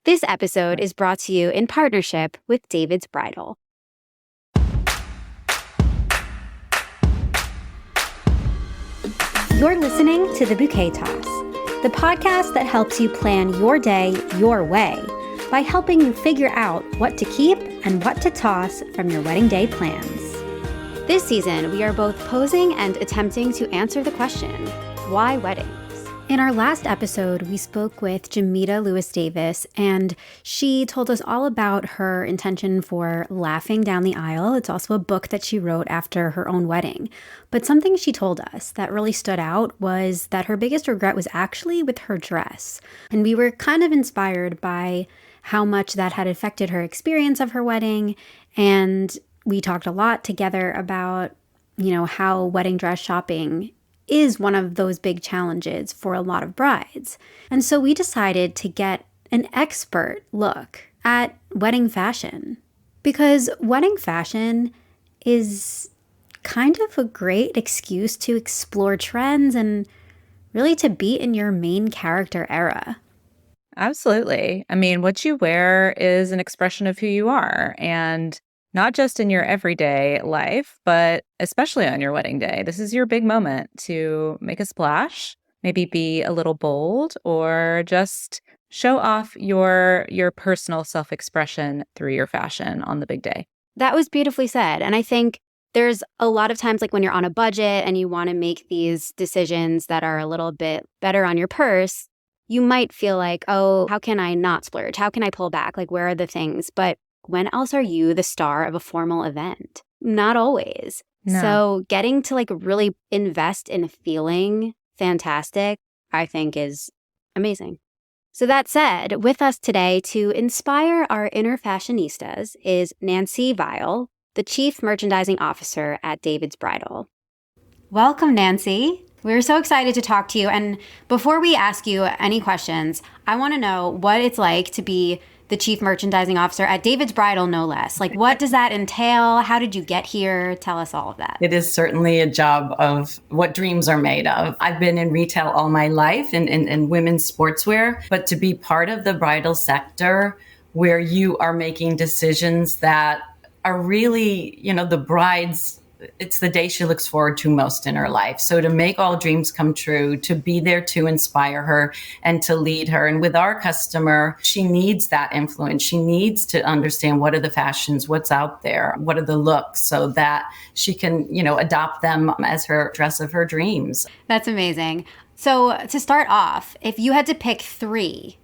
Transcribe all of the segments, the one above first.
This episode is brought to you in partnership with David's Bridal. You're listening to the Bouquet Toss, the podcast that helps you plan your day your way by helping you figure out what to keep and what to toss from your wedding day plans. This season, we are both posing and attempting to answer the question, why weddings? In our last episode, we spoke with Jamita Lewis-Davis, and she told us all about her intention for Laughing Down the Aisle. It's also a book that she wrote after her own wedding. But something she told us that really stood out was that her biggest regret was actually with her dress. And we were kind of inspired by how much that had affected her experience of her wedding. And we talked a lot together about, how wedding dress shopping is one of those big challenges for a lot of brides. And so we decided to get an expert look at wedding fashion, because wedding fashion is kind of a great excuse to explore trends and really to be in your main character era. Absolutely. I mean, what you wear is an expression of who you are, and not just in your everyday life, but especially on your wedding day. This is your big moment to make a splash, maybe be a little bold, or just show off your personal self-expression through your fashion on the big day. That was beautifully said. And I think there's a lot of times, like when you're on a budget and you want to make these decisions that are a little bit better on your purse, you might feel like, oh, how can I not splurge? How can I pull back? Like, where are the things? But when else are you the star of a formal event? Not always. No. So getting to really invest in feeling fantastic, I think is amazing. So that said, with us today to inspire our inner fashionistas is Nancy Vial, the Chief Merchandising Officer at David's Bridal. Welcome, Nancy. We're so excited to talk to you. And before we ask you any questions, I want to know what it's like to be the Chief Merchandising Officer at David's Bridal, no less. What does that entail? How did you get here? Tell us all of that. It is certainly a job of what dreams are made of. I've been in retail all my life in women's sportswear, but to be part of the bridal sector where you are making decisions that are really, the bride's, it's the day she looks forward to most in her life. So to make all dreams come true, to be there to inspire her and to lead her. And with our customer, she needs that influence. She needs to understand what are the fashions, what's out there, what are the looks, so that she can, adopt them as her dress of her dreams. That's amazing. So to start off, if you had to pick 3,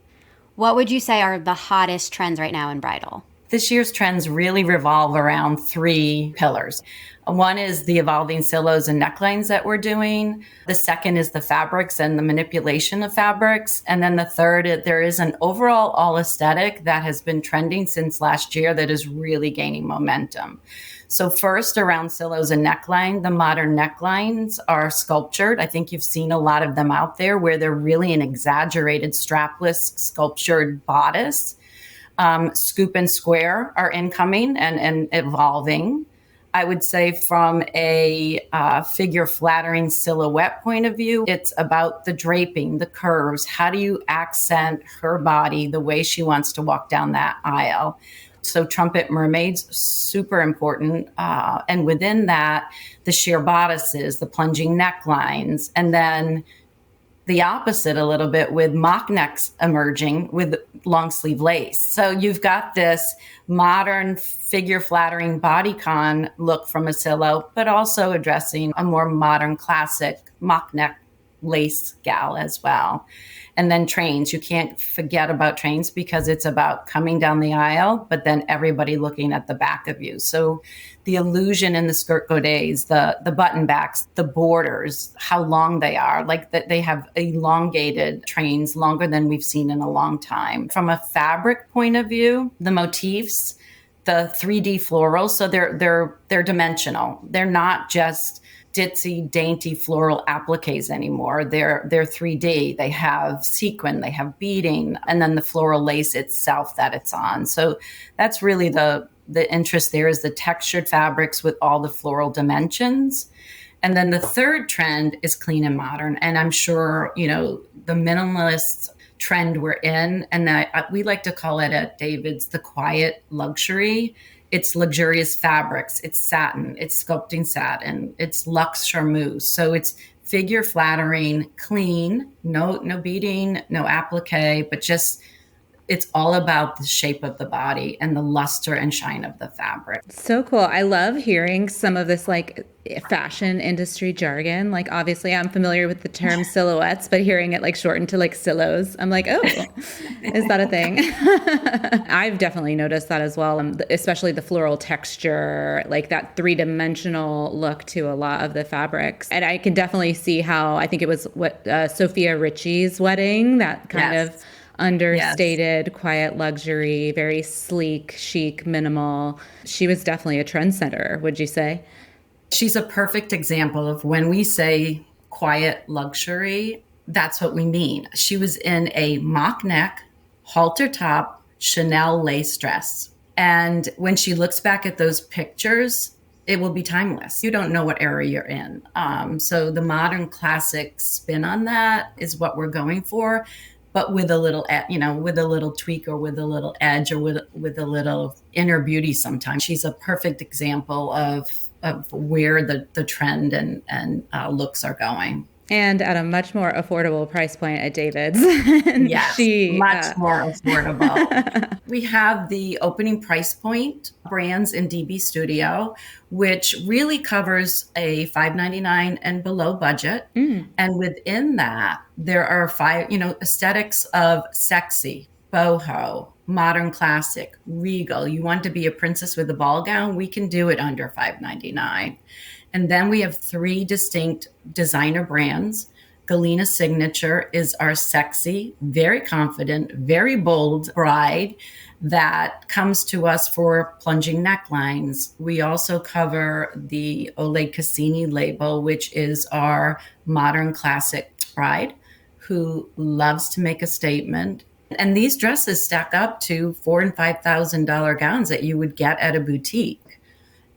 what would you say are the hottest trends right now in bridal? This year's trends really revolve around 3 pillars. One is the evolving silos and necklines that we're doing. The second is the fabrics and the manipulation of fabrics. And then the third, there is an overall all aesthetic that has been trending since last year that is really gaining momentum. So first, around silos and neckline, the modern necklines are sculptured. I think you've seen a lot of them out there where they're really an exaggerated strapless sculptured bodice. Scoop and square are incoming and evolving. I would say from a figure flattering silhouette point of view, it's about the draping, the curves. How do you accent her body the way she wants to walk down that aisle? So trumpet mermaids, super important. And within that, the sheer bodices, the plunging necklines, and then the opposite a little bit with mock necks emerging with long sleeve lace. So you've got this modern figure flattering bodycon look from a silo, but also addressing a more modern classic mock neck lace gal as well. And then trains, you can't forget about trains because it's about coming down the aisle, but then everybody looking at the back of you. So the illusion in the skirt godets, the button backs, the borders, how long they are, like that they have elongated trains longer than we've seen in a long time. From a fabric point of view, the motifs, the 3D florals, so they're dimensional. They're not just ditzy, dainty floral appliques anymore. They're 3D. They have sequin, they have beading, and then the floral lace itself that it's on. So that's really the interest there, is the textured fabrics with all the floral dimensions. And then the third trend is clean and modern. And I'm sure, the minimalists trend we're in. And that we like to call it at David's the quiet luxury. It's luxurious fabrics, it's satin, it's sculpting satin, it's luxe charmeuse. So it's figure flattering, clean, no beading, no applique, but just it's all about the shape of the body and the luster and shine of the fabric. So cool. I love hearing some of this like fashion industry jargon. Like obviously I'm familiar with the term silhouettes, but hearing it like shortened to like silos, I'm like, oh, is that a thing? I've definitely noticed that as well. Especially the floral texture, like that 3-dimensional look to a lot of the fabrics. And I can definitely see how, I think it was Sophia Richie's wedding, that kind of understated, quiet luxury, very sleek, chic, minimal. She was definitely a trendsetter, would you say? She's a perfect example of when we say quiet luxury, that's what we mean. She was in a mock neck, halter top, Chanel lace dress. And when she looks back at those pictures, it will be timeless. You don't know what era you're in. So the modern classic spin on that is what we're going for. But with a little, with a little tweak or with a little edge or with a little inner beauty sometimes. She's a perfect example of where the trend and looks are going. And at a much more affordable price point at David's. Yes, much more affordable. We have the opening price point brands in DB Studio, which really covers a $5.99 and below budget. And within that, there are 5, aesthetics of sexy, boho, modern classic, regal. You want to be a princess with a ball gown? We can do it under $5.99. And then we have 3 distinct designer brands. Galena Signature is our sexy, very confident, very bold bride that comes to us for plunging necklines. We also cover the Oleg Cassini label, which is our modern classic bride who loves to make a statement. And these dresses stack up to $4,000 and $5,000 gowns that you would get at a boutique.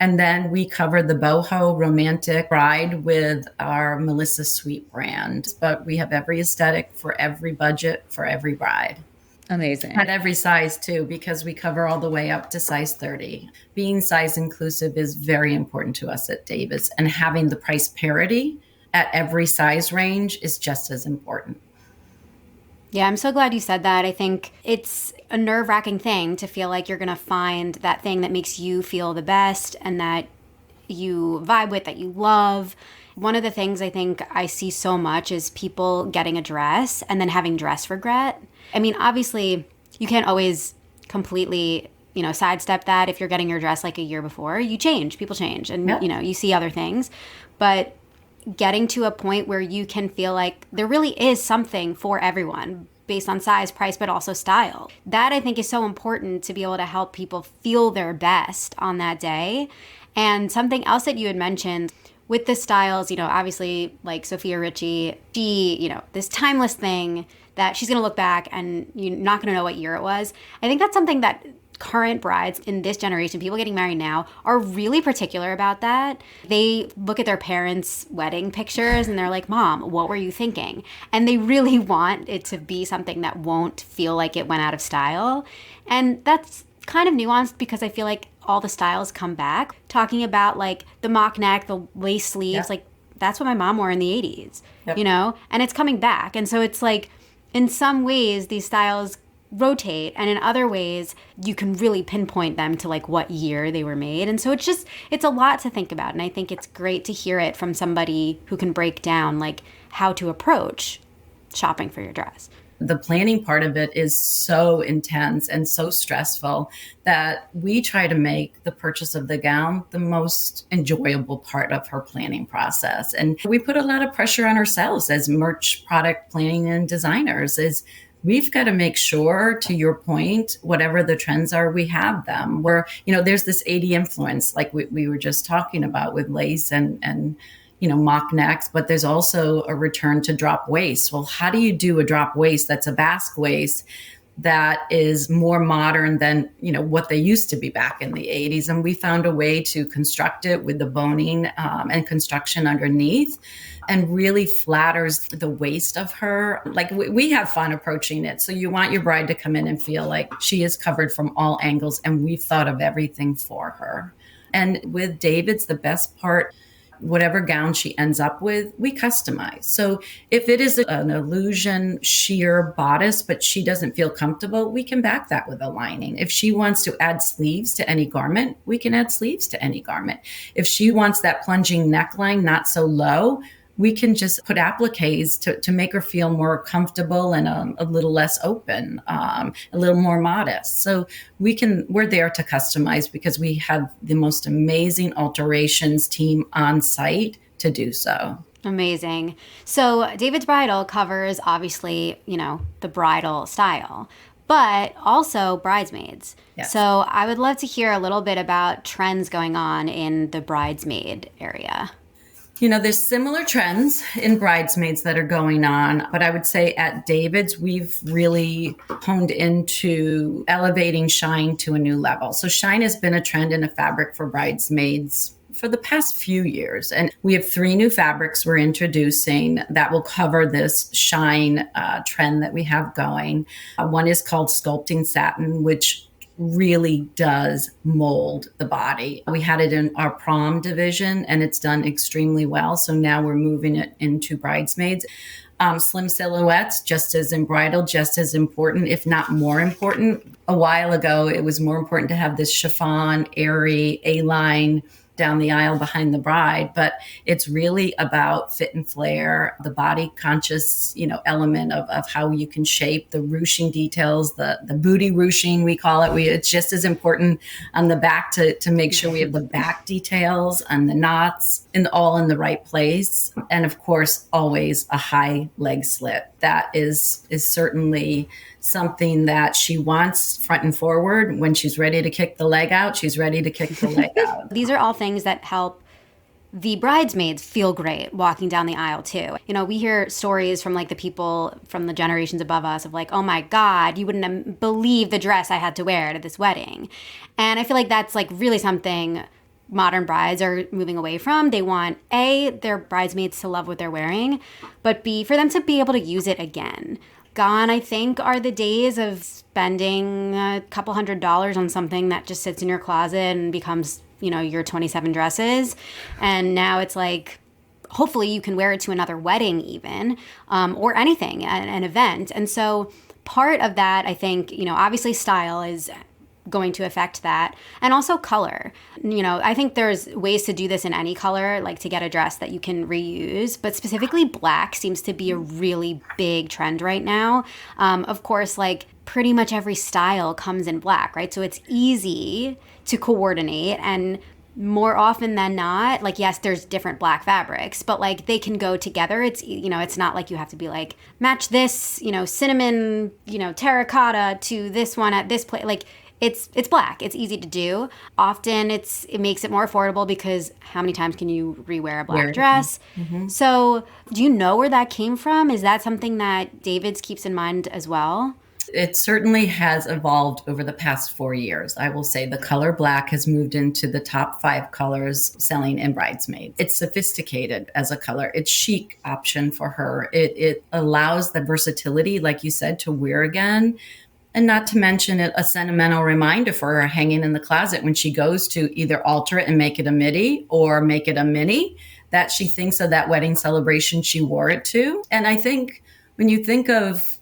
And then we cover the boho romantic bride with our Melissa Sweet brand. But we have every aesthetic for every budget, for every bride. Amazing. At every size too, because we cover all the way up to size 30. Being size inclusive is very important to us at David's, and having the price parity at every size range is just as important. Yeah, I'm so glad you said that. I think it's a nerve-wracking thing to feel like you're going to find that thing that makes you feel the best and that you vibe with, that you love. One of the things I think I see so much is people getting a dress and then having dress regret. I mean, obviously, you can't always completely, sidestep that. If you're getting your dress like a year before, you change. People change and, you see other things. But getting to a point where you can feel like there really is something for everyone based on size, price, but also style. That I think is so important to be able to help people feel their best on that day. And something else that you had mentioned with the styles, obviously like Sophia Richie, she, this timeless thing that she's going to look back and you're not going to know what year it was. I think that's something that current brides in this generation, people getting married now, are really particular about that. They look at their parents' wedding pictures and they're like, Mom, what were you thinking? And they really want it to be something that won't feel like it went out of style. And that's kind of nuanced because I feel like all the styles come back. Talking about like the mock neck, the lace sleeves, like that's what my mom wore in the 80s, and it's coming back. And so it's like, in some ways, these styles rotate, and in other ways you can really pinpoint them to like what year they were made. And so it's a lot to think about, and I think it's great to hear it from somebody who can break down like how to approach shopping for your dress. The planning part of it is so intense and so stressful that we try to make the purchase of the gown the most enjoyable part of her planning process. And we put a lot of pressure on ourselves as merch product planning and designers. We've got to make sure, to your point, whatever the trends are, we have them. Where, there's this 80 influence, like we were just talking about with lace and mock necks, but there's also a return to drop waist. Well, how do you do a drop waist that's a basque waist that is more modern than, what they used to be back in the 80s. And we found a way to construct it with the boning and construction underneath, and really flatters the waist of her. Like we have fun approaching it. So you want your bride to come in and feel like she is covered from all angles, and we've thought of everything for her. And with David's, the best part, whatever gown she ends up with, we customize. So if it is an illusion sheer bodice, but she doesn't feel comfortable, we can back that with a lining. If she wants to add sleeves to any garment, we can add sleeves to any garment. If she wants that plunging neckline, not so low, we can just put appliques to make her feel more comfortable and a little less open, a little more modest. So we're there to customize, because we have the most amazing alterations team on site to do so. Amazing. So David's Bridal covers, obviously, the bridal style, but also bridesmaids. Yes. So I would love to hear a little bit about trends going on in the bridesmaid area. There's similar trends in bridesmaids that are going on, but I would say at David's, we've really honed into elevating shine to a new level. So shine has been a trend in a fabric for bridesmaids for the past few years. And we have 3 new fabrics we're introducing that will cover this shine trend that we have going. One is called sculpting satin, which really does mold the body. We had it in our prom division, and it's done extremely well. So now we're moving it into bridesmaids. Slim silhouettes, just as in bridal, just as important, if not more important. A while ago, it was more important to have this chiffon, airy A-line down the aisle behind the bride, but it's really about fit and flare, the body conscious, element of how you can shape the ruching details, the booty ruching, we call it. It's just as important on the back to make sure we have the back details and the knots all in the right place. And of course, always a high leg slit. That is certainly something that she wants front and forward. When she's ready to kick the leg out, she's ready to kick the leg out. These are all things that help the bridesmaids feel great walking down the aisle too. We hear stories from the people from the generations above us of oh my God, you wouldn't believe the dress I had to wear to this wedding. And I feel like that's really something modern brides are moving away from. They want A, their bridesmaids to love what they're wearing, but B, for them to be able to use it again. Gone, I think, are the days of spending a couple $100s on something that just sits in your closet and becomes, your 27 dresses. And now it's hopefully you can wear it to another wedding even, or anything, an event. And so part of that, I think, obviously style is going to affect that, and also color. I think there's ways to do this in any color, to get a dress that you can reuse, but specifically black seems to be a really big trend right now. Of course, pretty much every style comes in black, right? So it's easy to coordinate, and more often than not, yes, there's different black fabrics, but they can go together. It's, it's not like you have to be match this, cinnamon, terracotta to this one at this place. It's black. It's easy to do. Often it makes it more affordable, because how many times can you rewear a black dress? Mm-hmm. So do you know where that came from? Is that something that David's keeps in mind as well? It certainly has evolved over the past 4 years. I will say the color black has moved into the top 5 colors selling in bridesmaids. It's sophisticated as a color. It's chic option for her. It allows the versatility, like you said, to wear again. And not to mention a sentimental reminder for her hanging in the closet when she goes to either alter it and make it a midi or make it a mini, that she thinks of that wedding celebration she wore it to. And I think when you think of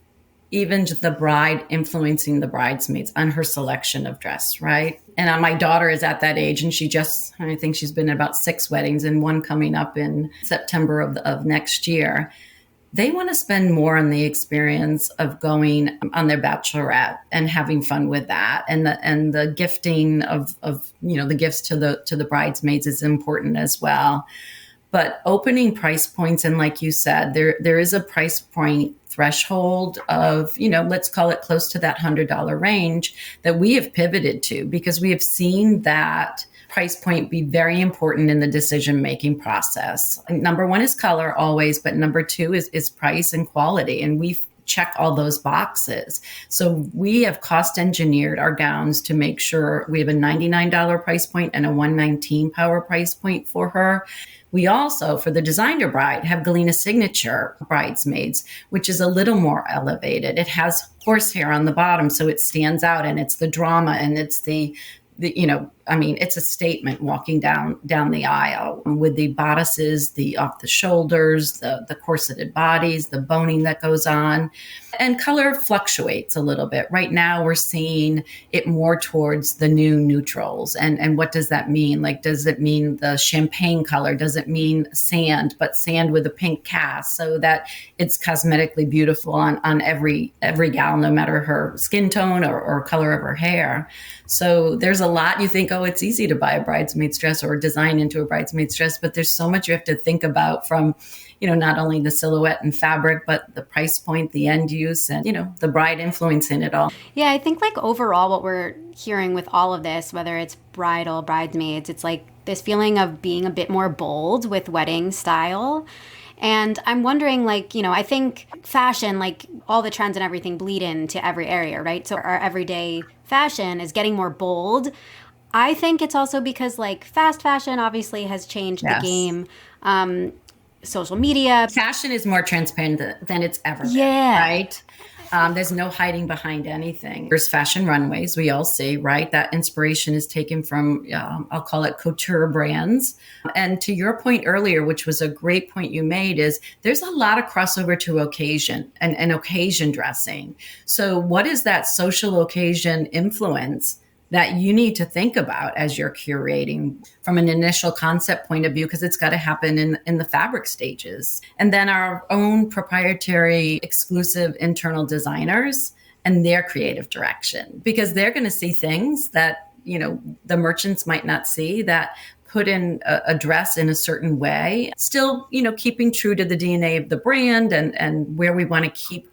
even the bride influencing the bridesmaids on her selection of dress, right? And my daughter is at that age, and I think she's been at about 6 weddings, and one coming up in September of next year. They want to spend more on the experience of going on their bachelorette and having fun with that. And the gifting of the gifts to the bridesmaids is important as well. But opening price points, and like you said, there is a price point threshold of, let's call it close to that $100 range that we have pivoted to, because we have seen that price point be very important in the decision-making process. Number 1 is color always, but number 2 is price and quality. And we check all those boxes. So we have cost engineered our gowns to make sure we have a $99 price point and a $119 power price point for her. We also, for the designer bride, have Galena Signature bridesmaids, which is a little more elevated. It has horsehair on the bottom, so it stands out, and it's the drama, and it's the it's a statement walking down the aisle with the bodices, the off the shoulders, the corseted bodies, the boning that goes on. And color fluctuates a little bit. Right now, we're seeing it more towards the new neutrals. And what does that mean? Like, does it mean the champagne color? Does it mean sand, but sand with a pink cast, so that it's cosmetically beautiful on every gal, no matter her skin tone or color of her hair. So there's a lot. You think, oh, it's easy to buy a bridesmaid's dress or design into a bridesmaid's dress, but there's so much you have to think about, from not only the silhouette and fabric, but the price point, the end use, and, the bride influence in it all. Yeah, I think like overall what we're hearing with all of this, whether it's bridal, bridesmaids, it's like this feeling of being a bit more bold with wedding style. And I'm wondering, I think fashion, like all the trends and everything bleed into every area, right? So our everyday fashion is getting more bold. I think it's also because fast fashion obviously has changed the game. Social media. Fashion is more transparent than it's ever been, right? There's no hiding behind anything. There's fashion runways we all see, right? That inspiration is taken from, I'll call it couture brands. And to your point earlier, which was a great point you made, is there's a lot of crossover to occasion and occasion dressing. So what is that social occasion influence that you need to think about as you're curating from an initial concept point of view, because it's got to happen in the fabric stages. And then our own proprietary exclusive internal designers and their creative direction, because they're going to see things that, the merchants might not see, that put in a dress in a certain way, still, keeping true to the DNA of the brand and where we want to keep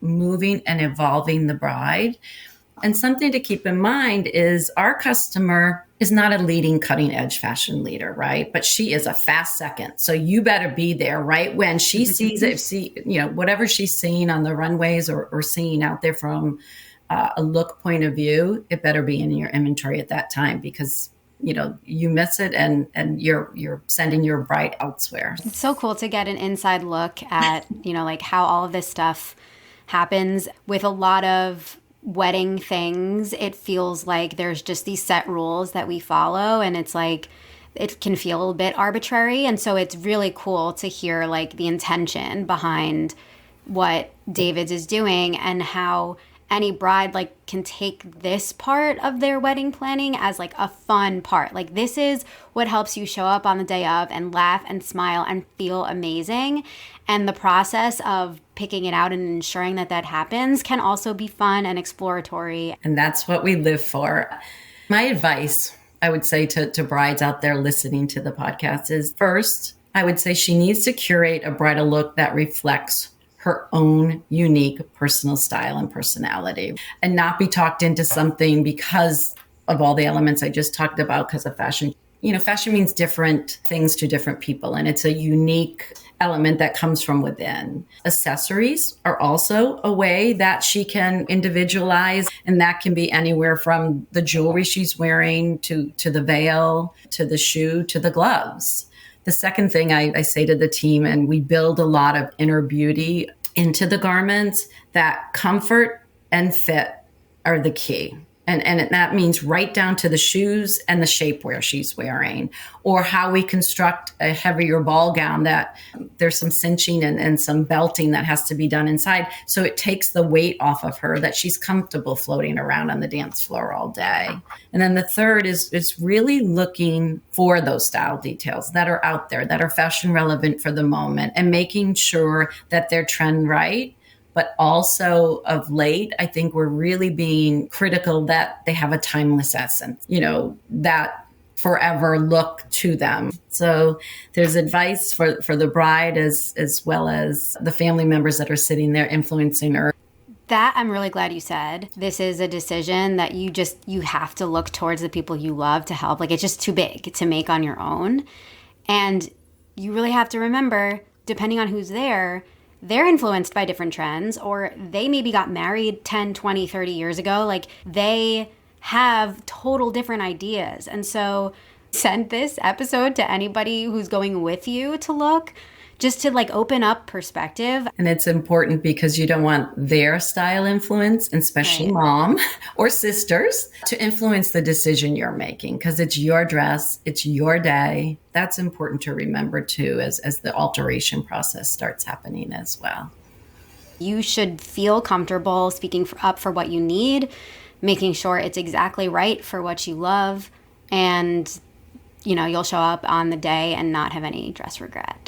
moving and evolving the bride. And something to keep in mind is our customer is not a leading cutting edge fashion leader, right? But she is a fast second. So you better be there right when she sees it, whatever she's seeing on the runways or seeing out there from a look point of view, it better be in your inventory at that time, because you miss it and you're sending your bride elsewhere. It's so cool to get an inside look at, how all of this stuff happens. With a lot of wedding things, it feels like there's just these set rules that we follow, and it's like it can feel a bit arbitrary. And so it's really cool to hear the intention behind what David's is doing, and how any bride can take this part of their wedding planning as a fun part. This is what helps you show up on the day of and laugh and smile and feel amazing. And the process of picking it out and ensuring that happens can also be fun and exploratory. And that's what we live for. My advice, I would say to brides out there listening to the podcast, is first, I would say she needs to curate a bridal look that reflects her own unique personal style and personality, and not be talked into something because of all the elements I just talked about because of fashion. Fashion means different things to different people, and it's a unique element that comes from within. Accessories are also a way that she can individualize, and that can be anywhere from the jewelry she's wearing to the veil, to the shoe, to the gloves. The second thing I say to the team, and we build a lot of inner beauty into the garments, that comfort and fit are the key. And that means right down to the shoes and the shapewear she's wearing, or how we construct a heavier ball gown that there's some cinching and some belting that has to be done inside. So it takes the weight off of her, that she's comfortable floating around on the dance floor all day. And then the third is really looking for those style details that are out there, that are fashion relevant for the moment, and making sure that they're trend right. But also of late, I think we're really being critical that they have a timeless essence, that forever look to them. So there's advice for the bride as well as the family members that are sitting there influencing her. That I'm really glad you said. This is a decision that you have to look towards the people you love to help. It's just too big to make on your own. And you really have to remember, depending on who's there, they're influenced by different trends, or they maybe got married 10, 20, 30 years ago. Like, they have total different ideas. And so send this episode to anybody who's going with you to look, just to like open up perspective. And it's important because you don't want their style influence, and especially mom or sisters, to influence the decision you're making, because it's your dress, it's your day. That's important to remember too, as the alteration process starts happening as well. You should feel comfortable speaking up for what you need, making sure it's exactly right for what you love, and you'll show up on the day and not have any dress regret.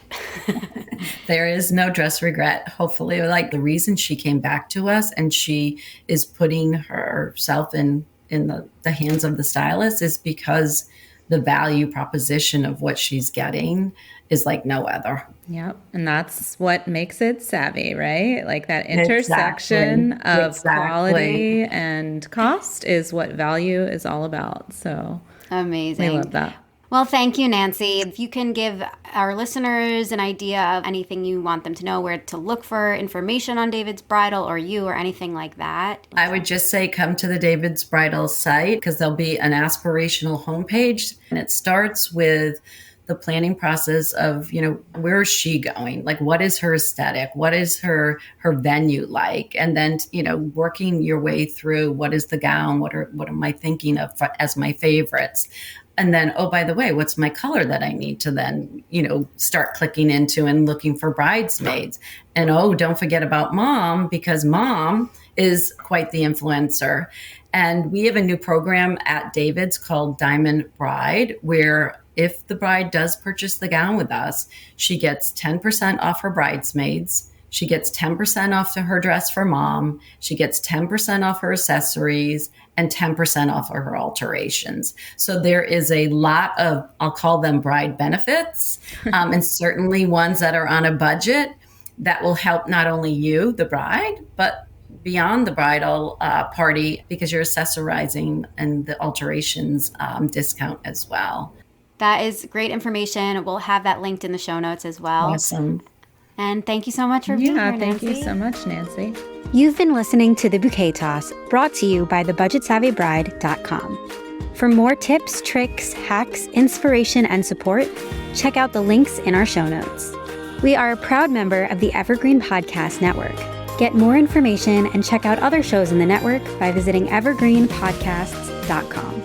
There is no dress regret. Hopefully, like, the reason she came back to us and she is putting herself in the hands of the stylist is because the value proposition of what she's getting is like no other. Yep. And that's what makes it savvy, right? Like that intersection of quality and cost is what value is all about. So amazing. We love that. Well, thank you, Nancy. If you can give our listeners an idea of anything you want them to know, where to look for information on David's Bridal or you or anything like that. I would just say come to the David's Bridal site, because there'll be an aspirational homepage, and it starts with the planning process of, where is she going? Like, what is her aesthetic? What is her venue like? And then, working your way through, what is the gown? What am I thinking of as my favorites? And then, oh, by the way, what's my color that I need to then, start clicking into and looking for bridesmaids? And oh, don't forget about mom, because mom is quite the influencer. And we have a new program at David's called Diamond Bride, where if the bride does purchase the gown with us, she gets 10% off her bridesmaids. She gets 10% off to her dress for mom. She gets 10% off her accessories and 10% off of her alterations. So there is a lot of, I'll call them bride benefits, and certainly ones that are on a budget that will help not only you, the bride, but beyond the bridal party, because you're accessorizing and the alterations discount as well. That is great information. We'll have that linked in the show notes as well. Awesome. And thank you so much for being here, Nancy. Thank you so much, Nancy. You've been listening to The Bouquet Toss, brought to you by thebudgetsavvybride.com. For more tips, tricks, hacks, inspiration, and support, check out the links in our show notes. We are a proud member of the Evergreen Podcast Network. Get more information and check out other shows in the network by visiting evergreenpodcasts.com.